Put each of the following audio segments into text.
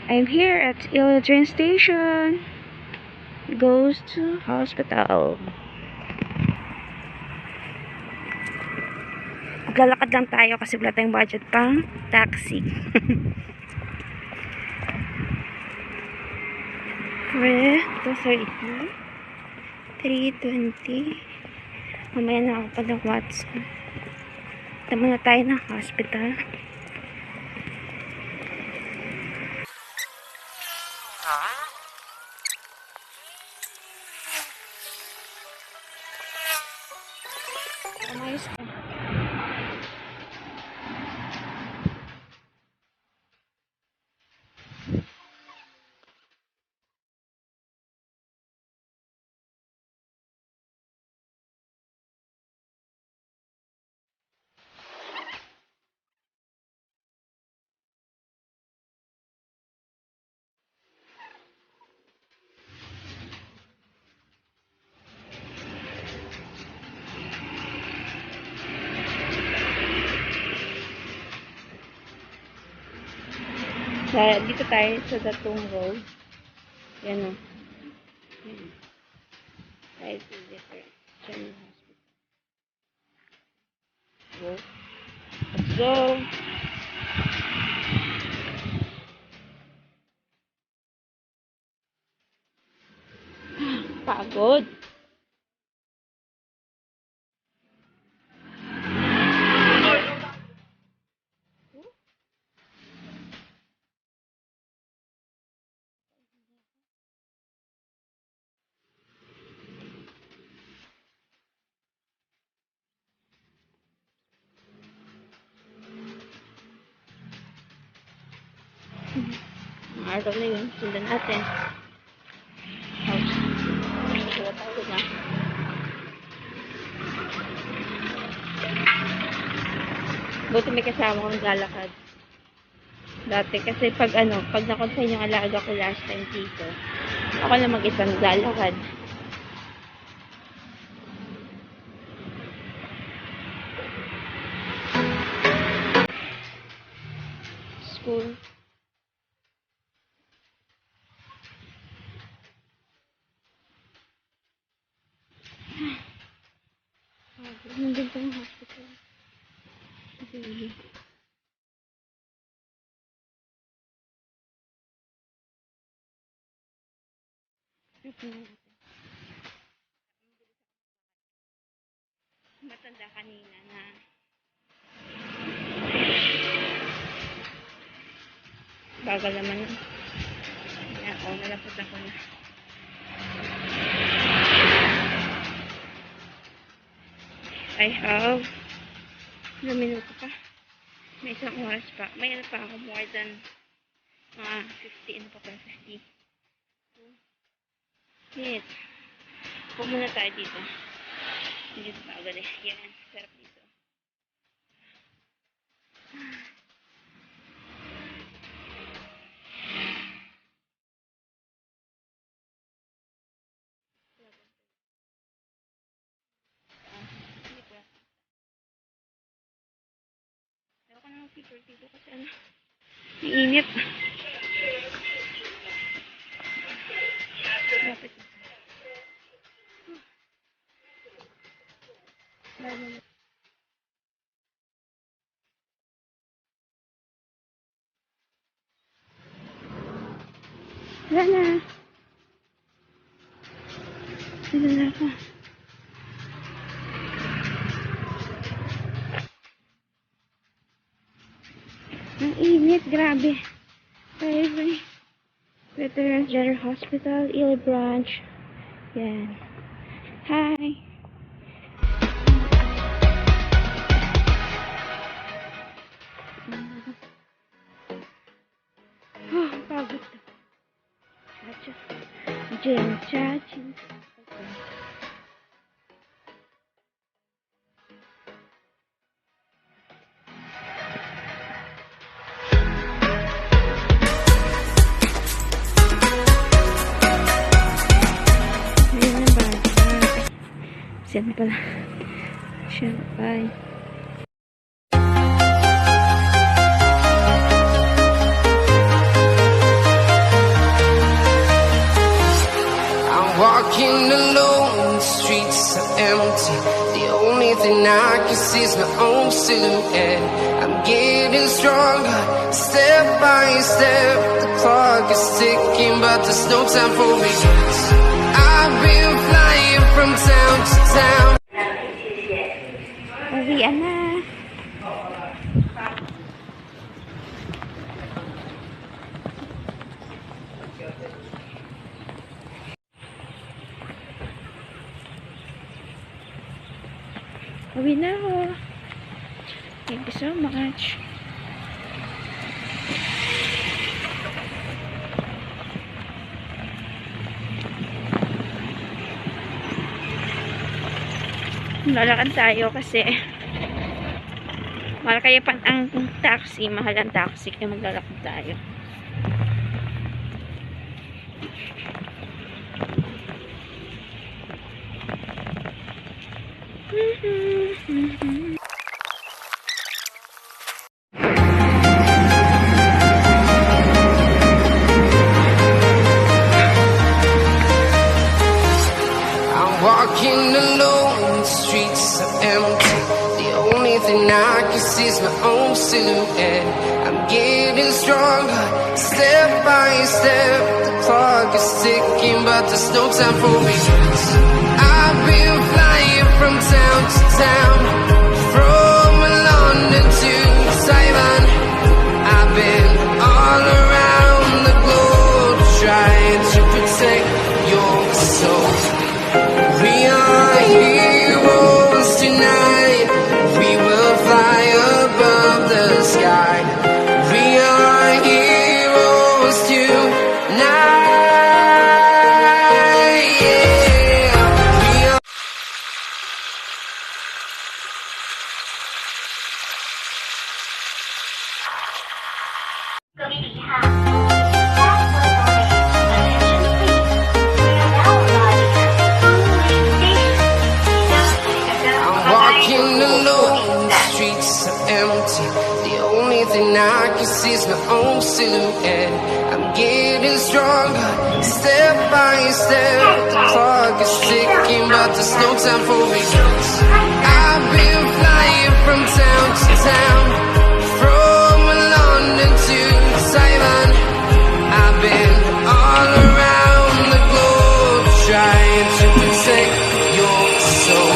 I'm here at Iloilo train station. Goes to hospital. Maglalakad lang tayo kasi wala tayong budget pang taxi. Ito 30. 320. Mamaya na ako pa ng WhatsApp. Tama na tayo ng hospital. Ayos ka. Dito tayo sa Datong Road. Yan o. Tayo sa different General Hospital. Go. Let's go. Pagod. Araw na yun. Sundan natin. Wala tayo na. Buti may kasama kong lalakad. Dati kasi pag nakonsign yung alaga ko last time dito, ako na mag-isang lalakad. School. Nandun pa yung hospital. Okay. Matanda kanina na bagal naman yun. Yan, nalapot ako na. I have ilang minuto pa. May isang oras pa. May ano pa ako more than 50. Ano pa pala 50? Yes. Huwag muna tayo dito. Hindi ito pa agad eh. Yan. Sarap dito. Ayaw ko na mag-paper dito kasi iinit. Lapit na. Wala na. Wala na ako. Ang init, grabe. Bye-bye. Veterans General Hospital, Iloilo Branch. Yan. Hi. Oh, pagod. Chacha. Jen, chacha. Yan pala. Siya, bye. Walking alone, the streets are empty. The only thing I can see is my own silhouette. I'm getting stronger, step by step. The clock is ticking, but there's no time for regrets. I've been flying from town to town. Uwian na. Uwi na ako. Thank you so much. Lalakad tayo kasi mahal kaya pa ang taxi. Mahal ang taxi kaya maglalakad tayo. Walking alone, the streets are empty. The only thing I can see is my own silhouette. I'm getting stronger, step by step. The clock is ticking, but there's no time for regrets. I've been flying from town to town, from London to Taiwan. I've been all around the globe trying to protect your soul. We are heroes tonight. We will fly above the sky. We are heroes tonight. Yeah. We are. Walking alone, the streets are empty. The only thing I can see is my own silhouette. I'm getting stronger, step by step. The clock is ticking, but there's no time for regrets. I've been flying from town to town, from London to Taiwan. I've been all around the globe trying to protect your soul.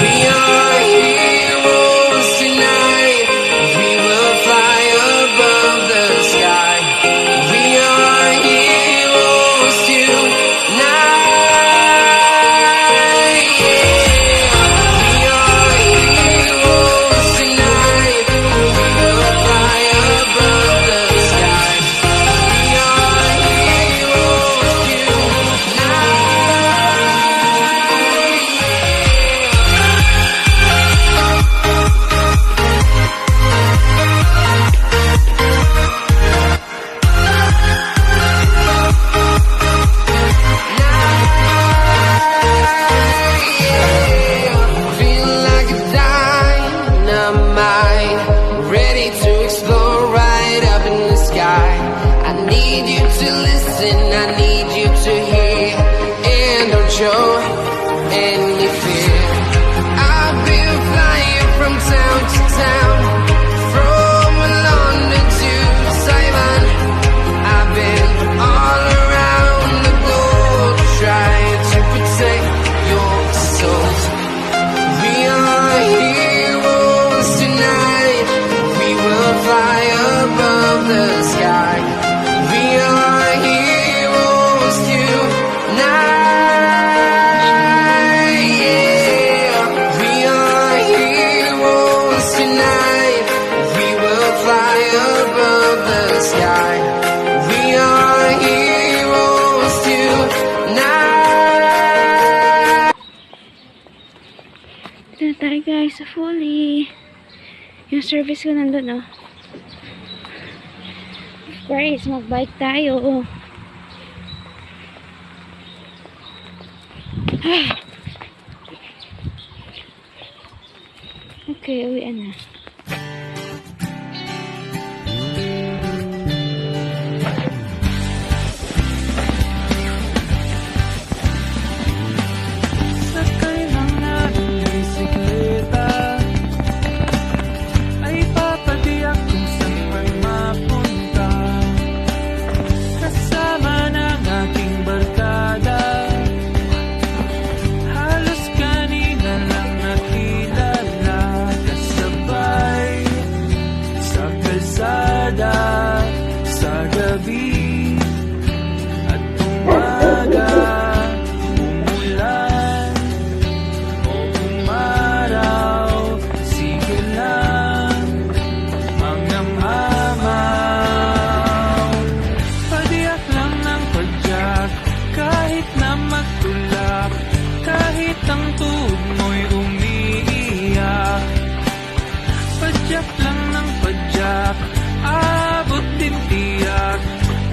We are heroes tonight. We will fly above the sky. We are heroes tonight. Yeah. We are heroes tonight. We will fly above the sky. We are heroes show any fear. I've been flying from town to town, from London to Taiwan. I've been all around the globe trying to protect your soul. We are heroes tonight. We will fly above the sky. We are heroes tonight. Ito na tayo guys sa Folly. Yung service ko nandun, oh. Of course, mag-bike tayo. Okay, uwian na. Sakay lang na ng bisikleta, ay papatiyak kung saan man mapunta. Kasama ng aking barkada, halos kanina lang nakilala. Kasabay sa kalsada, sa gabi at umaga, umulan o umaraw, sige lang mga mamaw. Padiyak lang ng padyak, kahit na magtulak, kahit ang tuhod mo'y umiiyak. Padyak lang ng padyak, abot din tiyak,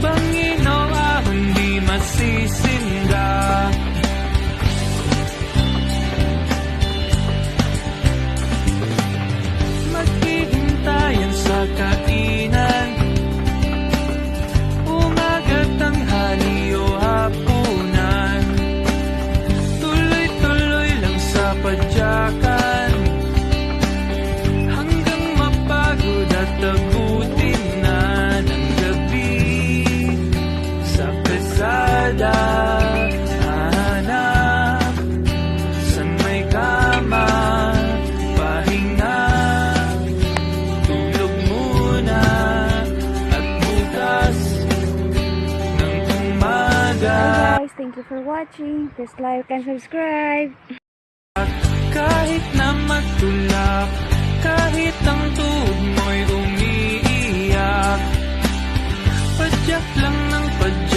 bangin o ahon di masisinda. Maghihintayan sa kainan, umaga, tanghali o hapunan. Tuloy-tuloy lang sa padyakan, hanggang mapagod at abutin na ng gabi. Sa kalsada, hanap saan may kama, pahinga, tulog muna, at bukas ng umaga. Hi guys, thank you for watching. Please like and subscribe. Kahit na magtulak, kahit ang tuhod mo'y umiiyak, padyak lang ng padyak.